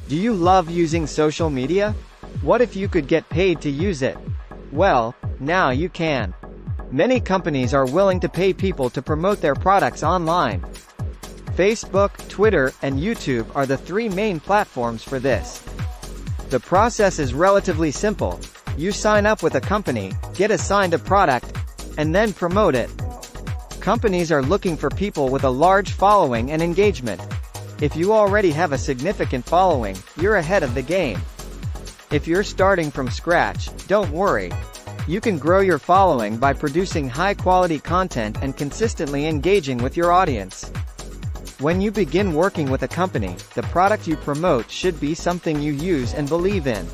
Do you love using social media? What if you could get paid to use it? Well, now you can. Many companies are willing to pay people to promote their products online. Facebook, Twitter, and YouTube are the three main platforms for this. The process is relatively simple. You sign up with a company, get assigned a product, and then promote it. Companies are looking for people with a large following and engagement. If you already have a significant following, you're ahead of the game. If you're starting from scratch, don't worry. You can grow your following by producing high-quality content and consistently engaging with your audience. When you begin working with a company, the product you promote should be something you use and believe in.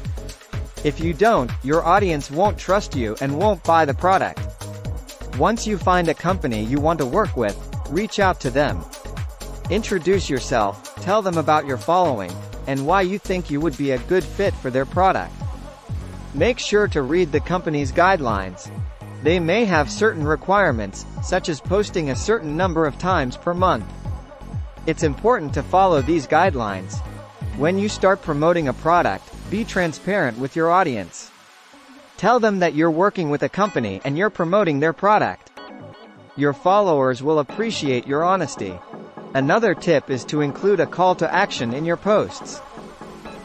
If you don't, your audience won't trust you and won't buy the product. Once you find a company you want to work with, reach out to them. Introduce yourself, tell them about your following, and why you think you would be a good fit for their product. Make sure to read the company's guidelines. They may have certain requirements, such as posting a certain number of times per month. It's important to follow these guidelines. When you start promoting a product, be transparent with your audience. Tell them that you're working with a company and you're promoting their product. Your followers will appreciate your honesty. Another tip is to include a call to action in your posts.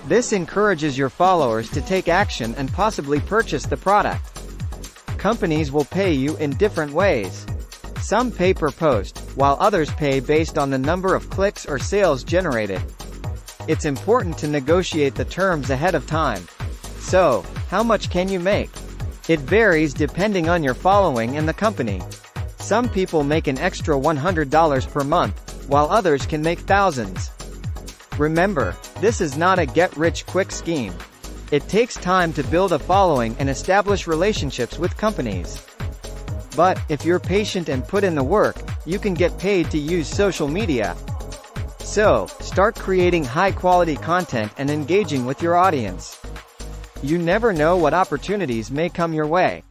This encourages your followers to take action and possibly purchase the product. Companies will pay you in different ways. Some pay per post, while others pay based on the number of clicks or sales generated. It's important to negotiate the terms ahead of time. So, how much can you make? It varies depending on your following and the company. Some people make an extra $100 per month, while others can make thousands. Remember, this is not a get-rich-quick scheme. It takes time to build a following and establish relationships with companies. But, if you're patient and put in the work, you can get paid to use social media. So, start creating high-quality content and engaging with your audience. You never know what opportunities may come your way.